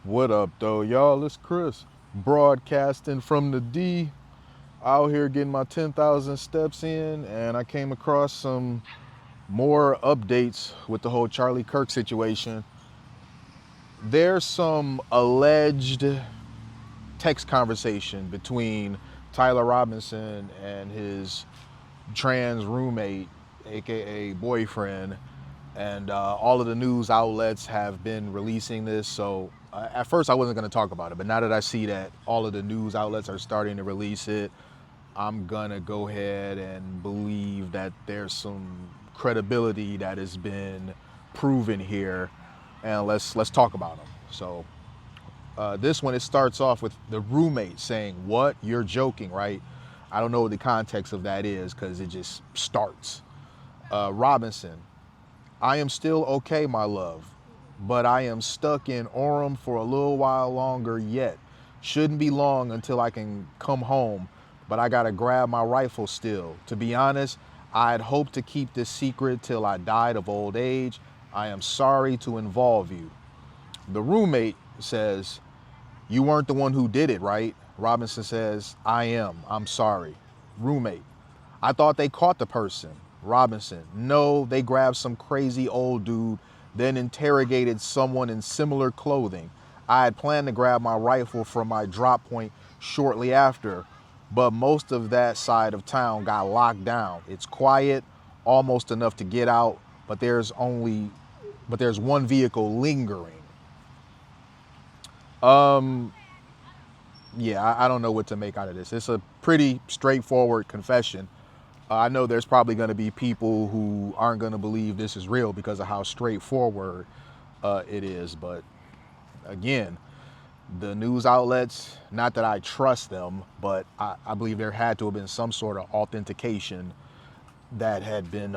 What up, though, y'all? It's Chris, broadcasting from the D. Out here getting my 10,000 steps in, and I came across some more updates with the whole Charlie Kirk situation. There's some alleged text conversation between Tyler Robinson and his trans roommate, aka boyfriend, and all of the news outlets have been releasing this. So at first I wasn't going to talk about it, but now that I see that all of the news outlets are starting to release it, I'm going to go ahead and believe that there's some credibility that has been proven here, and let's talk about them. So this one, it starts off with the roommate saying, "What? You're joking, right?" I don't know what the context of that is because it just starts. Robinson, "I am still okay, my love, but I am stuck in Orem for a little while longer yet. Shouldn't be long until I can come home, but I gotta grab my rifle still. To be honest, I'd hoped to keep this secret till I died of old age. I am sorry to involve you." The roommate says, "You weren't the one who did it, right?" Robinson says, "I am. I'm sorry." Roommate, "I thought they caught the person." Robinson, "No, they grabbed some crazy old dude, then interrogated someone in similar clothing. I had planned to grab my rifle from my drop point shortly after, but most of that side of town got locked down. It's quiet, almost enough to get out, but there's one vehicle lingering." Yeah, I don't know what to make out of this. It's a pretty straightforward confession. I know there's probably going to be people who aren't going to believe this is real because of how straightforward it is. But again, the news outlets, not that I trust them, but I believe there had to have been some sort of authentication that had been,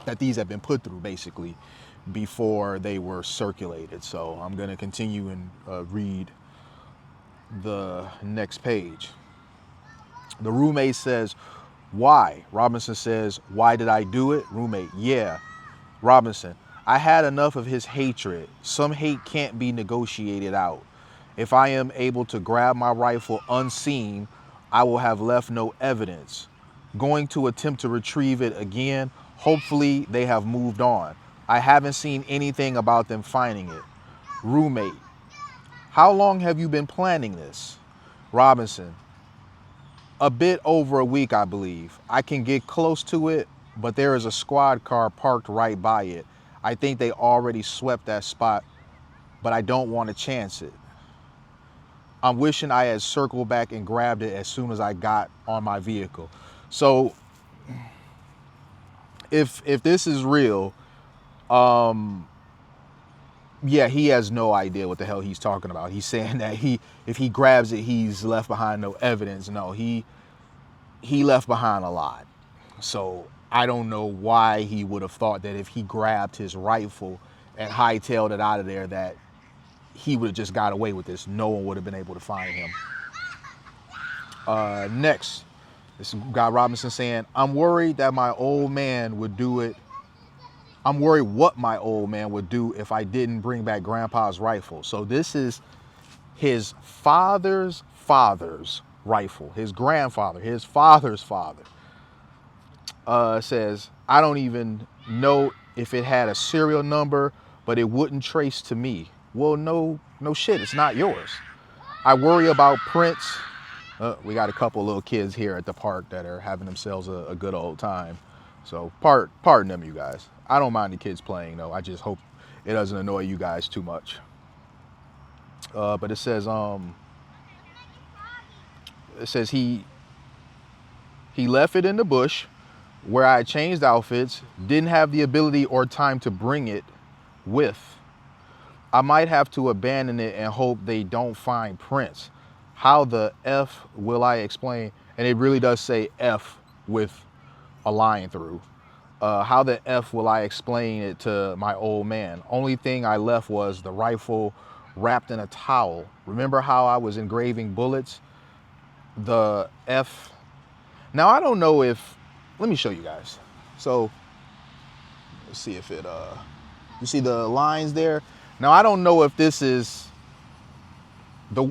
that these had been put through basically before they were circulated. So I'm going to continue and read the next page. The roommate says, "Why?" Robinson says, "Why did I do it?" Roommate, "Yeah." Robinson, "I had enough of his hatred. Some hate can't be negotiated out. If I am able to grab my rifle unseen, I will have left no evidence. Going to attempt to retrieve it again, hopefully they have moved on. I haven't seen anything about them finding it." Roommate, "How long have you been planning this?" Robinson, "A bit over a week, I believe. I can get close to it, but there is a squad car parked right by it. I think they already swept that spot, but I don't want to chance it. I'm wishing I had circled back and grabbed it as soon as I got on my vehicle." So if this is real, yeah, he has no idea what the hell he's talking about. He's saying that if he grabs it, he's left behind no evidence. No, he left behind a lot. So I don't know why he would have thought that if he grabbed his rifle and hightailed it out of there, that he would have just got away with this. No one would have been able to find him. Next, this guy Robinson saying, "I'm worried that my old man would do it. I'm worried what my old man would do if I didn't bring back grandpa's rifle." So this is his father's rifle, his grandfather, his father's father. Says, "I don't even know if it had a serial number, but it wouldn't trace to me." Well, no shit, it's not yours. "I worry about prints." We got a couple little kids here at the park that are having themselves a good old time. So pardon them, you guys. I don't mind the kids playing though. I just hope it doesn't annoy you guys too much. But it says he left it in the bush where I changed outfits, didn't have the ability or time to bring it with. I might have to abandon it and hope they don't find prints. How the F will I explain? And it really does say F with a line through. How the F will I explain it to my old man? Only thing I left was the rifle wrapped in a towel. Remember how I was engraving bullets? The F. Now I don't know if, let me show you guys. So let's see if it, you see the lines there? Now I don't know if this is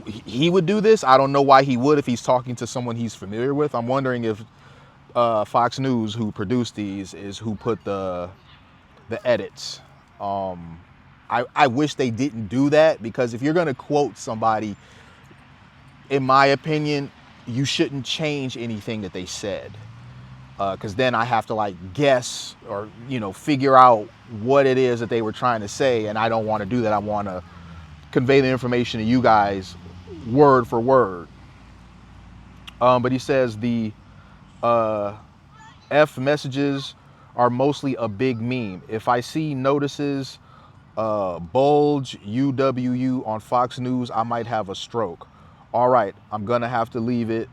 he would do this. I don't know why he would if he's talking to someone he's familiar with. I'm wondering if Fox News, who produced these, is who put the edits. I wish they didn't do that, because if you're going to quote somebody, in my opinion, you shouldn't change anything that they said, because then I have to like guess or figure out what it is that they were trying to say, and I don't want to do that. I want to convey the information to you guys word for word. But he says the F messages are mostly a big meme. If I see notices bulge UWU on Fox News, I might have a stroke. All right, I'm gonna have to leave it.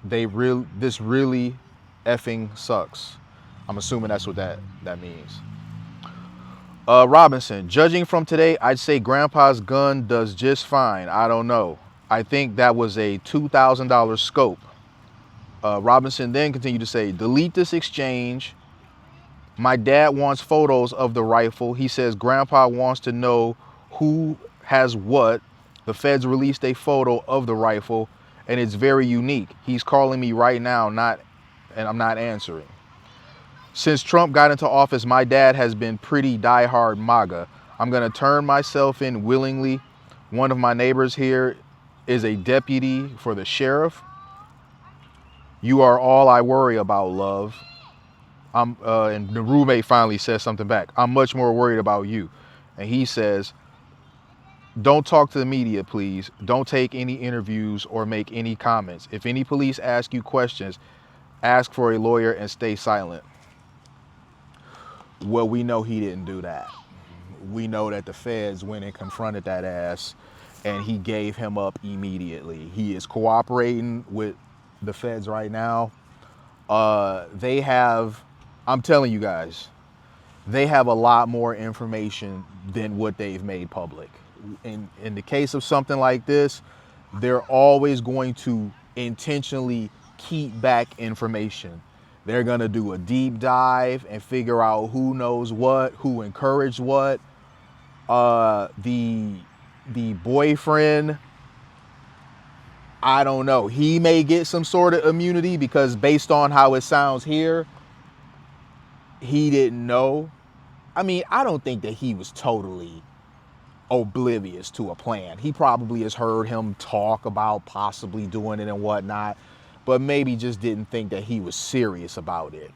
This really effing sucks. I'm assuming that's what that means. Robinson, judging from today, I'd say Grandpa's gun does just fine. I don't know. I think that was a $2,000 scope. Robinson then continued to say, delete this exchange. My dad wants photos of the rifle. He says Grandpa wants to know who has what. The feds released a photo of the rifle, and it's very unique. He's calling me right now, and I'm not answering. Since Trump got into office, my dad has been pretty diehard MAGA. I'm going to turn myself in willingly. One of my neighbors here is a deputy for the sheriff. You are all I worry about, love. And the roommate finally says something back. I'm much more worried about you. And he says, don't talk to the media, please. Don't take any interviews or make any comments. If any police ask you questions, ask for a lawyer and stay silent. Well, we know he didn't do that. We know that the feds went and confronted that ass, and he gave him up immediately. He is cooperating with the feds right now. They have, I'm telling you guys, they have a lot more information than what they've made public. In the case of something like this, they're always going to intentionally keep back information. They're going to do a deep dive and figure out who knows what, who encouraged what. The boyfriend, I don't know. He may get some sort of immunity because based on how it sounds here, he didn't know. I mean, I don't think that he was totally oblivious to a plan. He probably has heard him talk about possibly doing it and whatnot, but maybe just didn't think that he was serious about it.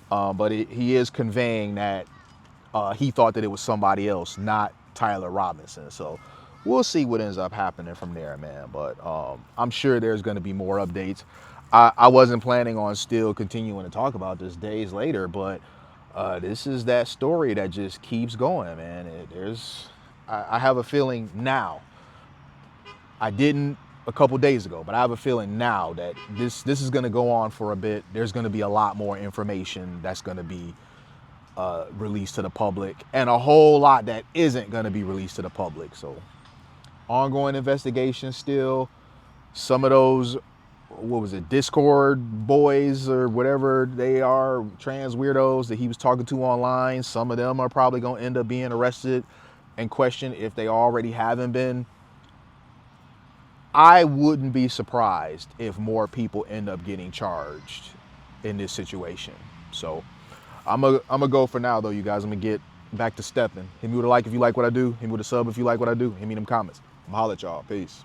But he is conveying that he thought that it was somebody else, not Tyler Robinson. So we'll see what ends up happening from there, man. But I'm sure there's going to be more updates. I wasn't planning on still continuing to talk about this days later, but this is that story that just keeps going, man. I have a feeling now. I didn't a couple days ago, but I have a feeling now that this is going to go on for a bit. There's going to be a lot more information that's going to be released to the public, and a whole lot that isn't going to be released to the public. So ongoing investigation still. Some of those, what was it, Discord boys or whatever they are, trans weirdos that he was talking to online, some of them are probably going to end up being arrested and questioned if they already haven't been. I wouldn't be surprised if more people end up getting charged in this situation. So I'm gonna go for now, though, you guys. I'm gonna get back to stepping. Hit me with a like if you like what I do. Hit me with a sub if you like what I do. Hit me in them comments. I'm gonna holler at y'all. Peace.